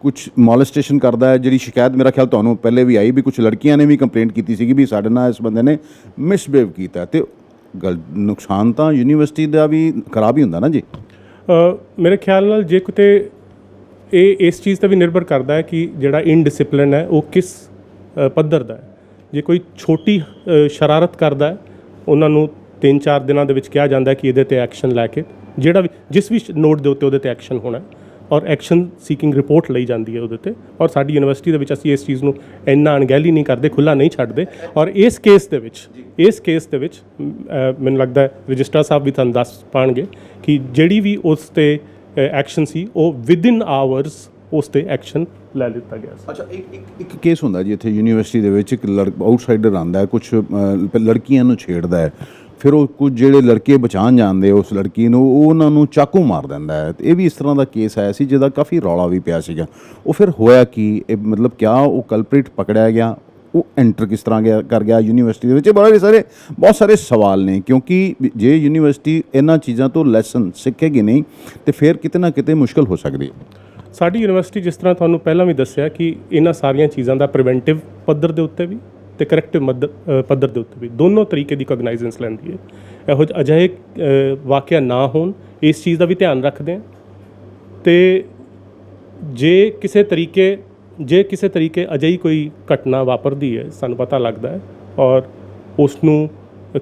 ਕੁਛ ਮੋਲੈਸਟੇਸ਼ਨ ਕਰਦਾ ਹੈ, ਜਿਹੜੀ ਸ਼ਿਕਾਇਤ ਮੇਰਾ ਖਿਆਲ ਤੁਹਾਨੂੰ ਪਹਿਲੇ ਵੀ ਆਈ ਵੀ ਕੁਝ ਲੜਕੀਆਂ ਨੇ ਵੀ ਕੰਪਲੇਂਟ ਕੀਤੀ ਸੀਗੀ ਵੀ ਸਾਡੇ ਨਾਲ ਇਸ ਬੰਦੇ ਨੇ ਮਿਸਬਿਹੇਵ ਕੀਤਾ ਤੇ ਨੁਕਸਾਨ ਤਾਂ ਯੂਨੀਵਰਸਿਟੀ ਦਾ ਵੀ ਖਰਾਬ ਹੀ ਹੁੰਦਾ ਨਾ ਜੀ। ਮੇਰੇ ਖਿਆਲ ਨਾਲ ਜੇ ਕਿਤੇ ਇਹ ਇਸ ਚੀਜ਼ 'ਤੇ ਵੀ ਨਿਰਭਰ ਕਰਦਾ ਹੈ ਕਿ ਜਿਹੜਾ ਇਨਡਿਸਿਪਲਿਨ ਹੈ ਉਹ ਕਿਸ ਪੱਧਰ ਦਾ ਹੈ। ਜੇ ਕੋਈ ਛੋਟੀ ਸ਼ਰਾਰਤ ਕਰਦਾ ਹੈ, ਉਹਨਾਂ ਨੂੰ 3-4 ਦਿਨਾਂ ਦੇ ਵਿੱਚ ਕਿਹਾ ਜਾਂਦਾ ਹੈ ਕਿ ਇਹਦੇ 'ਤੇ ਐਕਸ਼ਨ ਲੈ ਕੇ ਜਿਹੜਾ ਵੀ ਜਿਸ ਵੀ ਨੋਟ ਦੇ ਉੱਤੇ ਉਹਦੇ 'ਤੇ ਐਕਸ਼ਨ ਹੋਣਾ ਔਰ ਐਕਸ਼ਨ ਸੀਕਿੰਗ ਰਿਪੋਰਟ ਲਈ ਜਾਂਦੀ ਹੈ ਉਹਦੇ 'ਤੇ। ਔਰ ਸਾਡੀ ਯੂਨੀਵਰਸਿਟੀ ਦੇ ਵਿੱਚ ਅਸੀਂ ਇਸ ਚੀਜ਼ ਨੂੰ ਇੰਨਾ ਅਣਗਹਿਲੀ ਨਹੀਂ ਕਰਦੇ, ਖੁੱਲ੍ਹਾ ਨਹੀਂ ਛੱਡਦੇ। ਔਰ ਇਸ ਕੇਸ ਦੇ ਵਿੱਚ ਮੈਨੂੰ ਲੱਗਦਾ ਹੈ ਰਜਿਸਟਰਾਰ ਸਾਹਿਬ ਵੀ ਤੁਹਾਨੂੰ ਦੱਸ ਪਾਉਣਗੇ ਕਿ ਜਿਹੜੀ ਵੀ ਉਸ 'ਤੇ ਐਕਸ਼ਨ ਸੀ ਉਹ ਵਿਦਿਨ ਆਵਰਸ ਉਸ 'ਤੇ ਐਕਸ਼ਨ ਲੈ ਲਿੱਤਾ ਗਿਆ ਸੀ। ਅੱਛਾ, ਇੱਕ ਕੇਸ ਹੁੰਦਾ ਜੀ ਇੱਥੇ ਯੂਨੀਵਰਸਿਟੀ ਦੇ ਵਿੱਚ, ਇੱਕ ਆਊਟਸਾਈਡਰ ਆਉਂਦਾ ਹੈ, ਕੁਛ ਲੜਕੀਆਂ ਨੂੰ ਛੇੜਦਾ ਹੈ, ਫਿਰ ਉਹ ਕੁਝ ਜਿਹੜੇ ਲੜਕੇ ਬਚਾਉਣ ਜਾਂਦੇ ਉਸ ਲੜਕੀ ਨੂੰ, ਉਹ ਉਹਨਾਂ ਨੂੰ ਚਾਕੂ ਮਾਰ ਦਿੰਦਾ ਹੈ। ਇਹ ਵੀ ਇਸ ਤਰ੍ਹਾਂ ਦਾ ਕੇਸ ਆਇਆ ਸੀ ਜਿਹਦਾ ਕਾਫੀ ਰੌਲਾ ਵੀ ਪਿਆ ਸੀਗਾ। ਉਹ ਫਿਰ ਹੋਇਆ ਕਿ ਇਹ ਮਤਲਬ ਕਿਆ ਉਹ ਕਲਪ੍ਰਿਟ ਪਕੜਿਆ ਗਿਆ, ਉਹ ਐਂਟਰ ਕਿਸ ਤਰ੍ਹਾਂ ਕਰ ਗਿਆ ਯੂਨੀਵਰਸਿਟੀ ਦੇ ਵਿੱਚ? ਬਹੁਤ ਸਾਰੇ ਸਵਾਲ ਨੇ, ਕਿਉਂਕਿ ਜੇ ਯੂਨੀਵਰਸਿਟੀ ਇਹਨਾਂ ਚੀਜ਼ਾਂ ਤੋਂ ਲੈਸਨ ਸਿੱਖੇਗੀ ਨਹੀਂ ਤੇ ਫਿਰ ਕਿਤੇ ਨਾ ਕਿਤੇ ਮੁਸ਼ਕਲ ਹੋ ਸਕਦੀ ਹੈ। ਸਾਡੀ ਯੂਨੀਵਰਸਿਟੀ ਜਿਸ ਤਰ੍ਹਾਂ ਤੁਹਾਨੂੰ ਪਹਿਲਾਂ ਵੀ ਦੱਸਿਆ ਕਿ ਇਹਨਾਂ ਸਾਰੀਆਂ ਚੀਜ਼ਾਂ ਦਾ ਪ੍ਰੀਵੈਂਟਿਵ ਪੱਧਰ ਦੇ ਉੱਤੇ ਵੀ ਤੇ ਕਰੈਕਟਿਵ ਪੱਧਰ ਦੇ ਉੱਤੇ ਵੀ ਦੋਨੋਂ ਤਰੀਕੇ ਦੀ ਕੋਗਨਾਈਜ਼ੈਂਸ ਲੈਂਦੀ ਹੈ। ਇਹੋ ਜਿਹੇ ਅਜਿਹੇ ਵਾਕਿਆ ਨਾ ਹੋਣ, ਇਸ ਚੀਜ਼ ਦਾ ਵੀ ਧਿਆਨ ਰੱਖਦੇ ਹਾਂ। ਤੇ ਜੇ ਕਿਸੇ ਤਰੀਕੇ ਅਜਿਹੀ ਕੋਈ ਘਟਨਾ ਵਾਪਰਦੀ ਹੈ, ਸਾਨੂੰ ਪਤਾ ਲੱਗਦਾ ਹੈ ਔਰ ਉਸ ਨੂੰ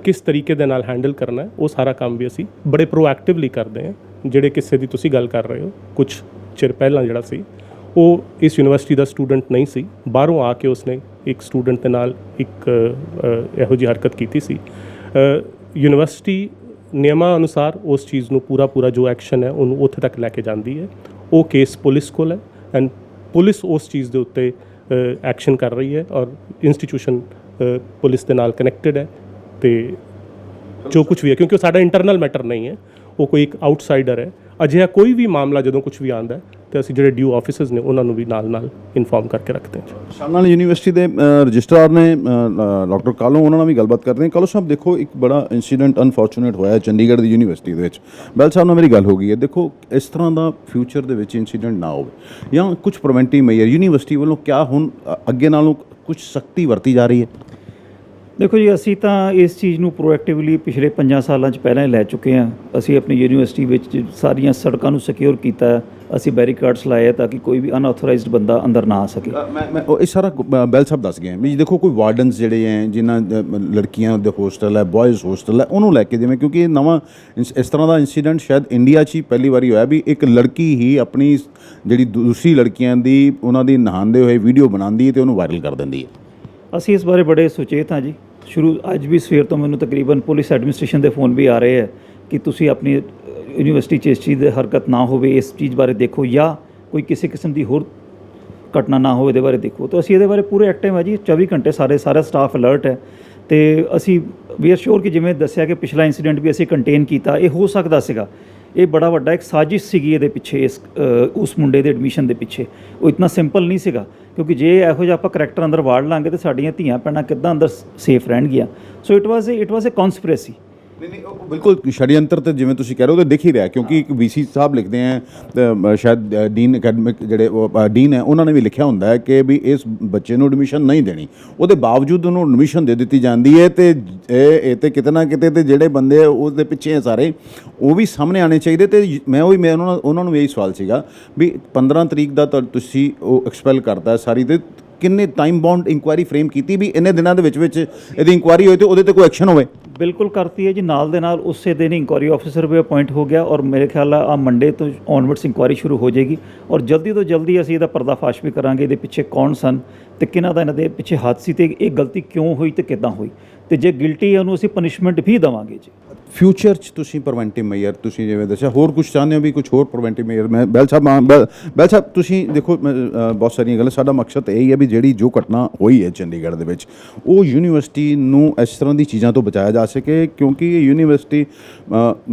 ਕਿਸ ਤਰੀਕੇ ਦੇ ਨਾਲ ਹੈਂਡਲ ਕਰਨਾ ਹੈ, ਉਹ ਸਾਰਾ ਕੰਮ ਵੀ ਅਸੀਂ ਬੜੇ ਪ੍ਰੋਐਕਟਿਵਲੀ ਕਰਦੇ ਹਾਂ। ਜਿਹੜੇ ਕਿਸੇ ਦੀ ਤੁਸੀਂ ਗੱਲ ਕਰ ਰਹੇ ਹੋ, ਕੁਝ ਚਿਰ ਪਹਿਲਾਂ ਜਿਹੜਾ ਸੀ ਉਹ ਇਸ ਯੂਨੀਵਰਸਿਟੀ ਦਾ ਸਟੂਡੈਂਟ ਨਹੀਂ ਸੀ, ਬਾਹਰੋਂ ਆ ਕੇ ਉਸਨੇ ਇੱਕ ਸਟੂਡੈਂਟ ਦੇ ਨਾਲ ਇੱਕ ਇਹੋ ਜਿਹੀ ਹਰਕਤ ਕੀਤੀ ਸੀ। ਯੂਨੀਵਰਸਿਟੀ ਨਿਯਮਾਂ ਅਨੁਸਾਰ ਉਸ ਚੀਜ਼ ਨੂੰ ਪੂਰਾ ਜੋ ਐਕਸ਼ਨ ਹੈ ਉਹਨੂੰ ਉੱਥੇ ਤੱਕ ਲੈ ਕੇ ਜਾਂਦੀ ਹੈ। ਉਹ ਕੇਸ ਪੁਲਿਸ ਕੋਲ ਹੈ ਐਂਡ ਪੁਲਿਸ ਉਸ ਚੀਜ਼ ਦੇ ਉੱਤੇ ਐਕਸ਼ਨ ਕਰ ਰਹੀ ਹੈ ਔਰ ਇੰਸਟੀਟਿਊਸ਼ਨ ਪੁਲਿਸ ਦੇ ਨਾਲ ਕਨੈਕਟਡ ਹੈ। ਤੇ ਜੋ ਕੁਝ ਵੀ ਹੈ, ਕਿਉਂਕਿ ਉਹ ਸਾਡਾ ਇੰਟਰਨਲ ਮੈਟਰ ਨਹੀਂ ਹੈ, ਉਹ ਕੋਈ ਇੱਕ ਆਊਟਸਾਈਡਰ ਹੈ। ਅਜਿਹਾ ਕੋਈ ਵੀ ਮਾਮਲਾ ਜਦੋਂ ਕੁਝ ਵੀ ਆਉਂਦਾ ਤੇ ਅਸੀਂ ਜਿਹੜੇ ਡਿਊ ਆਫਿਸਰਸ ਨੇ ਉਹਨਾਂ ਨੂੰ ਵੀ ਨਾਲ ਇਨਫੋਰਮ ਕਰਕੇ ਰੱਖਦੇ ਹਾਂ। ਸਾਡੇ ਨਾਲ ਯੂਨੀਵਰਸਿਟੀ ਦੇ ਰਜਿਸਟਰਾਰ ਨੇ ਡਾਕਟਰ ਕਾਲੋ, ਉਹਨਾਂ ਨਾਲ ਵੀ ਗੱਲਬਾਤ ਕਰਦੇ ਹਾਂ। ਕਾਲੋ ਸਾਹਿਬ, ਦੇਖੋ ਇੱਕ ਬੜਾ ਇੰਸੀਡੈਂਟ ਅਨਫੋਰਚੂਨੇਟ ਹੋਇਆ ਚੰਡੀਗੜ੍ਹ ਦੀ ਯੂਨੀਵਰਸਿਟੀ ਦੇ ਵਿੱਚ। ਬੈਲ ਸਾਹਿਬ ਨਾਲ ਮੇਰੀ ਗੱਲ ਹੋ ਗਈ ਹੈ। ਦੇਖੋ, ਇਸ ਤਰ੍ਹਾਂ ਦਾ ਫਿਊਚਰ ਦੇ ਵਿੱਚ ਇੰਸੀਡੈਂਟ ਨਾ ਹੋਵੇ ਜਾਂ ਕੁਝ ਪ੍ਰੀਵੈਂਟਿਵ ਮੈਜਰ ਯੂਨੀਵਰਸਿਟੀ ਵੱਲੋਂ ਕਿਆ ਹੁਣ ਅੱਗੇ ਨਾਲੋਂ ਕੁਝ ਸਖਤੀ ਵਰਤੀ ਜਾ ਰਹੀ ਹੈ? ਦੇਖੋ ਜੀ, ਅਸੀਂ ਤਾਂ ਇਸ ਚੀਜ਼ ਨੂੰ ਪ੍ਰੋਐਕਟਿਵਲੀ ਪਿਛਲੇ 5 ਸਾਲਾਂ 'ਚ ਪਹਿਲਾਂ ਹੀ ਲੈ ਚੁੱਕੇ ਹਾਂ। ਅਸੀਂ ਆਪਣੀ ਯੂਨੀਵਰਸਿਟੀ ਵਿੱਚ ਸਾਰੀਆਂ ਸੜਕਾਂ ਨੂੰ ਸਿਕਿਉਰ ਕੀਤਾ, ਅਸੀਂ ਬੈਰੀਕਾਰਡਸ ਲਾਏ ਤਾਂ ਕਿ ਕੋਈ ਵੀ ਅਨਆਥੋਰਾਈਜ਼ਡ ਬੰਦਾ ਅੰਦਰ ਨਾ ਆ ਸਕੇ। ਮੈਂ ਇਹ ਸਾਰਾ ਬੈਲ ਸਾਹਿਬ ਦੱਸ ਗਏ ਵੀ ਦੇਖੋ, ਕੋਈ ਵਾਰਡਨਸ ਜਿਹੜੇ ਹੈ ਜਿਨ੍ਹਾਂ ਲੜਕੀਆਂ ਦੇ ਹੋਸਟਲ ਹੈ, ਬॉयਜ਼ ਹੋਸਟਲ ਹੈ, ਉਹਨੂੰ ਲੈ ਕੇ, ਜਿਵੇਂ ਕਿਉਂਕਿ ਇਹ ਨਵਾਂ ਇਸ ਤਰ੍ਹਾਂ ਦਾ ਇੰਸੀਡੈਂਟ ਸ਼ਾਇਦ ਇੰਡੀਆ 'ਚ ਹੀ ਪਹਿਲੀ ਵਾਰੀ ਹੋਇਆ ਵੀ ਇੱਕ ਲੜਕੀ ਹੀ ਆਪਣੀ ਜਿਹੜੀ ਦੂਸਰੀ ਲੜਕੀਆਂ ਦੀ ਉਹਨਾਂ ਦੀ ਨਹਾਉਂਦੇ ਹੋਏ ਵੀਡੀਓ ਬਣਾਉਂਦੀ ਹੈ ਤੇ ਉਹਨੂੰ ਵਾਇਰਲ ਕਰ ਦਿੰਦੀ ਹੈ। ਅਸੀਂ ਇਸ ਬਾਰੇ ਬੜੇ ਸੁਚੇਤ ਹਾਂ ਜੀ। ਅੱਜ ਵੀ ਸਵੇਰ ਤੋਂ ਮੈਨੂੰ ਤਕਰੀਬਨ ਪੁਲਿਸ ਐਡਮਿਨਿਸਟ੍ਰੇਸ਼ਨ ਦੇ ਫੋਨ ਵੀ ਆ ਰਹੇ ਹੈ ਕਿ ਤੁਸੀਂ ਆਪਣੀ ਯੂਨੀਵਰਸਿਟੀ 'ਚ ਇਸ ਚੀਜ਼ ਦੀ ਹਰਕਤ ਨਾ ਹੋਵੇ, ਇਸ ਚੀਜ਼ ਬਾਰੇ ਦੇਖੋ, ਜਾਂ ਕੋਈ ਕਿਸੇ ਕਿਸਮ ਦੀ ਹੋਰ ਘਟਨਾ ਨਾ ਹੋਵੇ ਇਹਦੇ ਬਾਰੇ ਦੇਖੋ। ਤਾਂ ਅਸੀਂ ਇਹਦੇ ਬਾਰੇ ਪੂਰੇ ਐਕਟਿਵ ਹਾਂ ਜੀ। 24 ਘੰਟੇ ਸਾਰਾ ਸਟਾਫ ਅਲਰਟ ਹੈ ਤੇ ਅਸੀਂ ਵੀ ਆਰ ਸ਼ੋਰ ਕਿ ਜਿਵੇਂ ਦੱਸਿਆ ਕਿ ਪਿਛਲਾ ਇੰਸੀਡੈਂਟ ਵੀ ਅਸੀਂ ਕੰਟੇਨ ਕੀਤਾ। ਇਹ ਹੋ ਸਕਦਾ ਸੀਗਾ, ਇਹ ਬੜਾ ਵੱਡਾ ਇੱਕ ਸਾਜ਼ਿਸ਼ ਸੀਗੀ ਇਹਦੇ ਪਿੱਛੇ, ਉਸ ਮੁੰਡੇ ਦੇ ਐਡਮਿਸ਼ਨ ਦੇ ਪਿੱਛੇ। ਉਹ ਇਤਨਾ ਸਿੰਪਲ ਨਹੀਂ ਸੀਗਾ, ਕਿਉਂਕਿ ਜੇ ਇਹੋ ਜਿਹਾ ਆਪਾਂ ਕਰੈਕਟਰ ਅੰਦਰ ਵਾੜ ਲਾਂਗੇ ਤਾਂ ਸਾਡੀਆਂ ਧੀਆਂ ਭੈਣਾਂ ਕਿੱਦਾਂ ਅੰਦਰ ਸੇਫ ਰਹਿਣਗੀਆਂ। So it was A conspiracy. ਨਹੀਂ, ਉਹ ਬਿਲਕੁਲ ਸ਼ੜਯੰਤਰ ਤੇ ਜਿਵੇਂ ਤੁਸੀਂ ਕਹਿ ਰਹੇ ਹੋ ਉਹ ਦਿਖ ਹੀ ਰਿਹਾ, ਕਿਉਂਕਿ ਇੱਕ ਵੀਸੀ ਸਾਹਿਬ ਲਿਖਦੇ ਹੈ, ਸ਼ਾਇਦ ਡੀਨ ਅਕੈਡਮਿਕ ਜਿਹੜੇ ਉਹ ਡੀਨ ਹੈ ਉਹਨਾਂ ਨੇ ਵੀ ਲਿਖਿਆ ਹੁੰਦਾ ਹੈ ਕਿ ਵੀ ਇਸ ਬੱਚੇ ਨੂੰ ਐਡਮਿਸ਼ਨ ਨਹੀਂ ਦੇਣੀ, ਉਹਦੇ ਬਾਵਜੂਦ ਉਹਨੂੰ ਐਡਮਿਸ਼ਨ ਦੇ ਦਿੱਤੀ ਜਾਂਦੀ ਹੈ। ਤੇ ਇਹ ਤੇ ਕਿਤੇ ਨਾ ਕਿਤੇ ਤੇ ਜਿਹੜੇ ਬੰਦੇ ਉਹਦੇ ਪਿੱਛੇ ਸਾਰੇ ਉਹ ਵੀ ਸਾਹਮਣੇ ਆਉਣੇ ਚਾਹੀਦੇ। ਤੇ ਮੈਂ ਉਹਨਾਂ ਨੂੰ ਇਹੀ ਸਵਾਲ ਸੀਗਾ ਵੀ 15 ਤਰੀਕ ਦਾ ਤੁਸੀਂ ਉਹ ਐਕਸਪੈਲ ਕਰਤਾ ਸਾਰੀ, ਤੇ ਕਿੰਨੇ ਟਾਈਮ ਬਾਉਂਡ ਇਨਕੁਆਇਰੀ ਫਰੇਮ ਕੀਤੀ ਵੀ ਇੰਨੇ ਦਿਨਾਂ ਦੇ ਵਿੱਚ ਇਹਦੀ ਇਨਕੁਆਇਰੀ ਹੋਏ ਤੇ ਉਹਦੇ ਤੇ ਕੋਈ ਐਕਸ਼ਨ ਹੋਵੇ? ਬਿਲਕੁਲ ਕਰਤੀ ਹੈ ਜੀ। ਨਾਲ ਦੇ ਨਾਲ ਉਸੇ ਦਿਨ ਇਨਕੁਆਇਰੀ ਆਫਿਸਰ ਵੀ ਅਪਾਇੰਟ ਹੋ ਗਿਆ ਔਰ ਮੇਰੇ ਖਿਆਲ ਆ ਮੰਡੇ ਤੋਂ ਔਨਵਰਡਸ ਇਨਕੁਆਇਰੀ ਸ਼ੁਰੂ ਹੋ ਜਾਏਗੀ ਔਰ ਜਲਦੀ ਤੋਂ ਜਲਦੀ ਅਸੀਂ ਇਹਦਾ ਪਰਦਾਫਾਸ਼ ਵੀ ਕਰਾਂਗੇ, ਇਹਦੇ ਪਿੱਛੇ ਕੌਣ ਸਨ ਤੇ ਕਿਹਨਾਂ ਦਾ ਇਹਨਾਂ ਦੇ ਪਿੱਛੇ ਹੱਥ ਸੀ ਤੇ ਇਹ ਗਲਤੀ ਕਿਉਂ ਹੋਈ ਤੇ ਕਿੱਦਾਂ ਹੋਈ, ਤੇ ਜੇ ਗਿਲਟੀ ਹੈ ਉਹਨੂੰ ਅਸੀਂ ਪਨਿਸ਼ਮੈਂਟ ਵੀ ਦੇਵਾਂਗੇ ਜੀ। ਫਿਊਚਰ 'ਚ ਤੁਸੀਂ ਪ੍ਰੀਵੈਂਟਿਵ ਮੈਜਰ, ਤੁਸੀਂ ਜਿਵੇਂ ਦੱਸਿਆ, ਹੋਰ ਕੁਝ ਚਾਹੁੰਦੇ ਹੋ ਵੀ ਕੁਝ ਹੋਰ ਪ੍ਰੀਵੈਂਟਿਵ ਮੈਜਰ? ਮੈਂ ਬੈਲ ਸਾਹਿਬ ਤੁਸੀਂ ਦੇਖੋ, ਬਹੁਤ ਸਾਰੀਆਂ ਗੱਲਾਂ, ਸਾਡਾ ਮਕਸਦ ਇਹ ਹੀ ਹੈ ਵੀ ਜਿਹੜੀ ਜੋ ਘਟਨਾ ਹੋਈ ਹੈ ਚੰਡੀਗੜ੍ਹ ਦੇ ਵਿੱਚ, ਉਹ ਯੂਨੀਵਰਸਿਟੀ ਨੂੰ ਇਸ ਤਰ੍ਹਾਂ ਦੀ ਚੀਜ਼ਾਂ ਤੋਂ ਬਚਾਇਆ ਜਾ ਸਕੇ, ਕਿਉਂਕਿ ਇਹ university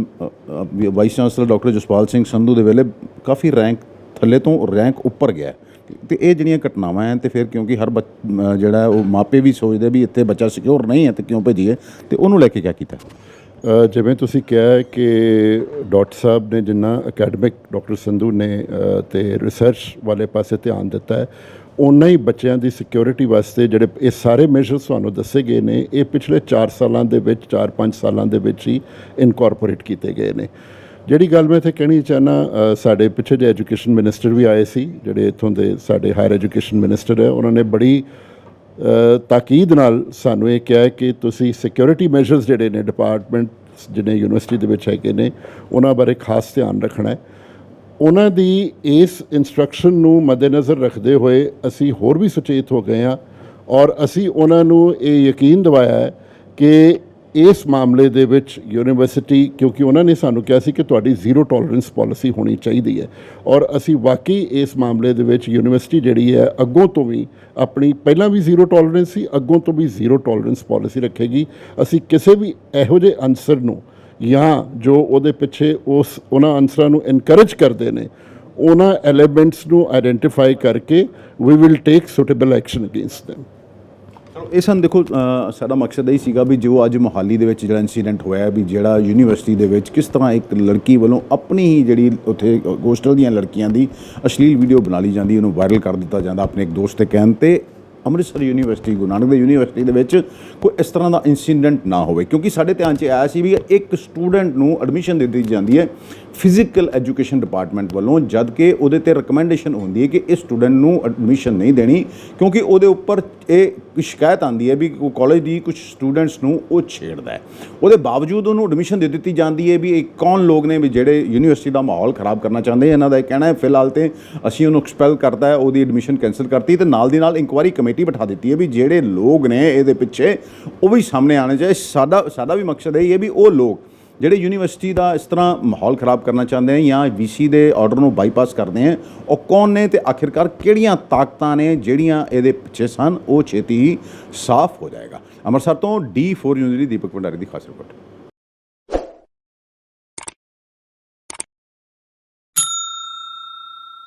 vice chancellor doctor Jaspal Singh Sandhu ਦੇ ਵੇਲੇ ਕਾਫੀ ਰੈਂਕ ਥੱਲੇ ਤੋਂ ਰੈਂਕ ਉੱਪਰ ਗਿਆ। ਤੇ ਇਹ ਜਿਹੜੀਆਂ ਘਟਨਾਵਾਂ ਹੈ ਤੇ ਫਿਰ ਕਿਉਂਕਿ ਹਰ ਜਿਹੜਾ ਉਹ ਮਾਪੇ ਵੀ ਸੋਚਦੇ ਵੀ ਇੱਥੇ ਬੱਚਾ ਸਿਕਿਉਰ ਨਹੀਂ ਹੈ ਤੇ ਕਿਉਂ ਭੇਜੀਏ, ਤੇ ਉਹਨੂੰ ਲੈ ਕੇ ਕਿਆ ਕੀਤਾ? ਜਿਵੇਂ ਤੁਸੀਂ ਕਿਹਾ ਹੈ ਕਿ ਡਾਕਟਰ ਸਾਹਿਬ ਨੇ ਜਿੰਨਾ ਅਕੈਡਮਿਕ ਡਾਕਟਰ ਸੰਧੂ ਨੇ ਤੇ ਰਿਸਰਚ ਵਾਲੇ ਪਾਸੇ ਧਿਆਨ ਦਿੱਤਾ ਹੈ, ਉਨਾ ਹੀ ਬੱਚਿਆਂ ਦੀ ਸਿਕਿਉਰਿਟੀ ਵਾਸਤੇ ਜਿਹੜੇ ਇਹ ਸਾਰੇ ਮੈਜਰਸ ਤੁਹਾਨੂੰ ਦੱਸੇ ਗਏ ਨੇ, ਇਹ ਪਿਛਲੇ 4 ਸਾਲਾਂ ਦੇ ਵਿੱਚ 4-5 ਸਾਲਾਂ ਦੇ ਵਿੱਚ ਹੀ ਇਨਕੋਰਪੋਰੇਟ ਕੀਤੇ ਗਏ ਨੇ। ਜਿਹੜੀ ਗੱਲ ਮੈਂ ਇੱਥੇ ਕਹਿਣੀ ਚਾਹੁੰਦਾ, ਸਾਡੇ ਪਿੱਛੇ ਜੇ ਐਜੂਕੇਸ਼ਨ ਮਿਨਿਸਟਰ ਵੀ ਆਏ ਸੀ, ਜਿਹੜੇ ਇੱਥੋਂ ਦੇ ਸਾਡੇ ਹਾਇਰ ਐਜੂਕੇਸ਼ਨ ਮਿਨਿਸਟਰ ਹੈ, ਉਹਨਾਂ ਨੇ ਬੜੀ ਤਾਕੀਦ ਨਾਲ ਸਾਨੂੰ ਇਹ ਕਿਹਾ ਕਿ ਤੁਸੀਂ ਸਿਕਿਉਰਿਟੀ ਮੈਜਰਸ ਜਿਹੜੇ ਨੇ ਡਿਪਾਰਟਮੈਂਟਸ ਜਿਹੜੇ ਯੂਨੀਵਰਸਿਟੀ ਦੇ ਵਿੱਚ ਹੈਗੇ ਨੇ, ਉਹਨਾਂ ਬਾਰੇ ਖਾਸ ਧਿਆਨ ਰੱਖਣਾ ਹੈ। ਉਹਨਾਂ ਦੀ ਇਸ ਇੰਸਟਰਕਸ਼ਨ ਨੂੰ ਮੱਦੇਨਜ਼ਰ ਰੱਖਦੇ ਹੋਏ ਅਸੀਂ ਹੋਰ ਵੀ ਸੁਚੇਤ ਹੋ ਗਏ ਹਾਂ ਔਰ ਅਸੀਂ ਉਹਨਾਂ ਨੂੰ ਇਹ ਯਕੀਨ ਦਿਵਾਇਆ ਹੈ ਕਿ ਇਸ ਮਾਮਲੇ ਦੇ ਵਿੱਚ ਯੂਨੀਵਰਸਿਟੀ, ਕਿਉਂਕਿ ਉਹਨਾਂ ਨੇ ਸਾਨੂੰ ਕਿਹਾ ਸੀ ਕਿ ਤੁਹਾਡੀ ਜ਼ੀਰੋ ਟੋਲਰੈਂਸ ਪਾਲਿਸੀ ਹੋਣੀ ਚਾਹੀਦੀ ਹੈ, ਔਰ ਅਸੀਂ ਵਾਕਈ ਇਸ ਮਾਮਲੇ ਦੇ ਵਿੱਚ ਯੂਨੀਵਰਸਿਟੀ ਜਿਹੜੀ ਹੈ ਅੱਗੋਂ ਤੋਂ ਵੀ ਆਪਣੀ, ਪਹਿਲਾਂ ਵੀ ਜ਼ੀਰੋ ਟੋਲਰੈਂਸ ਸੀ, ਅੱਗੋਂ ਤੋਂ ਵੀ ਜ਼ੀਰੋ ਟੋਲਰੈਂਸ ਪਾਲਿਸੀ ਰੱਖੇਗੀ। ਅਸੀਂ ਕਿਸੇ ਵੀ ਇਹੋ ਜਿਹੇ ਅਨਸਰ ਨੂੰ ਜਾਂ ਜੋ ਉਹਦੇ ਪਿੱਛੇ ਉਹਨਾਂ ਅਨਸਰਾਂ ਨੂੰ ਇਨਕਰੇਜ ਕਰਦੇ ਨੇ, ਉਹਨਾਂ ਐਲੀਮੈਂਟਸ ਨੂੰ ਆਈਡੈਂਟੀਫਾਈ ਕਰਕੇ we will take suitable action against them. ਇਹ ਸਾਨੂੰ ਦੇਖੋ, ਸਾਡਾ ਮਕਸਦ ਇਹ ਸੀਗਾ ਵੀ ਜੋ ਅੱਜ ਮੋਹਾਲੀ ਦੇ ਵਿੱਚ ਜਿਹੜਾ ਇਨਸੀਡੈਂਟ ਹੋਇਆ, ਵੀ ਜਿਹੜਾ ਯੂਨੀਵਰਸਿਟੀ ਦੇ ਵਿੱਚ ਕਿਸ ਤਰ੍ਹਾਂ ਇੱਕ ਲੜਕੀ ਵੱਲੋਂ ਆਪਣੀ ਹੀ ਜਿਹੜੀ ਉੱਥੇ ਹੋਸਟਲ ਦੀਆਂ ਲੜਕੀਆਂ ਦੀ ਅਸ਼ਲੀਲ ਵੀਡੀਓ ਬਣਾ ਲਈ ਜਾਂਦੀ, ਉਹਨੂੰ ਵਾਇਰਲ ਕਰ ਦਿੱਤਾ ਜਾਂਦਾ ਆਪਣੇ ਇੱਕ ਦੋਸਤ ਦੇ ਕਹਿਣ 'ਤੇ। ਅੰਮ੍ਰਿਤਸਰ ਯੂਨੀਵਰਸਿਟੀ, ਗੁਰੂ ਨਾਨਕ ਦੇਵ ਯੂਨੀਵਰਸਿਟੀ ਦੇ ਵਿੱਚ ਕੋਈ ਇਸ ਤਰ੍ਹਾਂ ਦਾ ਇਨਸੀਡੈਂਟ ਨਾ ਹੋਵੇ, ਕਿਉਂਕਿ ਸਾਡੇ ਧਿਆਨ 'ਚ ਆਇਆ ਸੀ ਵੀ ਇੱਕ ਸਟੂਡੈਂਟ ਨੂੰ ਐਡਮਿਸ਼ਨ ਦੇ ਦਿੱਤੀ ਜਾਂਦੀ ਹੈ ਫਿਜ਼ੀਕਲ ਐਜੂਕੇਸ਼ਨ ਡਿਪਾਰਟਮੈਂਟ ਵੱਲੋਂ, ਜਦ ਕਿ ਉਹਦੇ 'ਤੇ ਰਿਕਮੈਂਡੇਸ਼ਨ ਹੁੰਦੀ ਹੈ ਕਿ ਇਸ ਸਟੂਡੈਂਟ ਨੂੰ ਐਡਮਿਸ਼ਨ ਨਹੀਂ ਦੇਣੀ, ਕਿਉਂਕਿ ਉਹਦੇ ਉੱਪਰ ਇਹ ਸ਼ਿਕਾਇਤ ਆਉਂਦੀ ਹੈ ਵੀ ਕਾਲਜ ਦੀ ਕੁਝ ਸਟੂਡੈਂਟਸ ਨੂੰ ਉਹ ਛੇੜਦਾ ਹੈ। ਉਹਦੇ ਬਾਵਜੂਦ ਉਹਨੂੰ ਐਡਮਿਸ਼ਨ ਦੇ ਦਿੱਤੀ ਜਾਂਦੀ ਹੈ। ਵੀ ਇਹ ਕੌਣ ਲੋਕ ਨੇ ਵੀ ਜਿਹੜੇ ਯੂਨੀਵਰਸਿਟੀ ਦਾ ਮਾਹੌਲ ਖਰਾਬ ਕਰਨਾ ਚਾਹੁੰਦੇ? ਇਹਨਾਂ ਦਾ ਇਹ ਕਹਿਣਾ ਹੈ ਫਿਲਹਾਲ ਤੇ ਅਸੀਂ ਉਹਨੂੰ ਐਕਸਪੈਲ ਕਰਤਾ ਹੈ, ਉਹਦੀ ਐਡਮਿਸ਼ਨ ਕੈਂਸਲ ਕਰਤੀ ਤੇ ਨਾਲ ਦੀ ਨਾਲ ਇਨਕੁਆਇਰੀ ਕਮੇਟੀ ਬਿਠਾ ਦਿੱਤੀ ਹੈ ਵੀ ਜਿਹੜੇ ਲੋਕ ਨੇ ਇਹਦੇ ਪਿੱਛੇ ਉਹ ਵੀ ਸਾਹਮਣੇ ਆਉਣੇ ਚਾਹੀਦੇ। ਸਾਡਾ ਵੀ ਮਕਸਦ ਇਹ ਹੈ ਵੀ ਉਹ ਲੋਕ ਜਿਹੜੇ ਯੂਨੀਵਰਸਿਟੀ ਦਾ ਇਸ ਤਰ੍ਹਾਂ ਮਾਹੌਲ ਖਰਾਬ ਕਰਨਾ ਚਾਹੁੰਦੇ ਹਨ ਜਾਂ ਵੀਸੀ ਦੇ ਆਰਡਰ ਨੂੰ ਬਾਈਪਾਸ ਕਰਦੇ ਹਨ, ਉਹ ਕੌਣ ਨੇ ਤੇ ਆਖਿਰਕਾਰ ਕਿਹੜੀਆਂ ਤਾਕਤਾਂ ਨੇ ਜਿਹੜੀਆਂ ਇਹਦੇ ਪਿੱਛੇ ਸਨ, ਉਹ ਛੇਤੀ ਹੀ ਸਾਫ਼ ਹੋ ਜਾਏਗਾ। ਅੰਮ੍ਰਿਤਸਰ ਤੋਂ D4 ਨਿਊਜ਼ ਲਈ ਦੀਪਕ ਭੰਡਾਰੀ ਦੀ ਖਾਸ ਰਿਪੋਰਟ।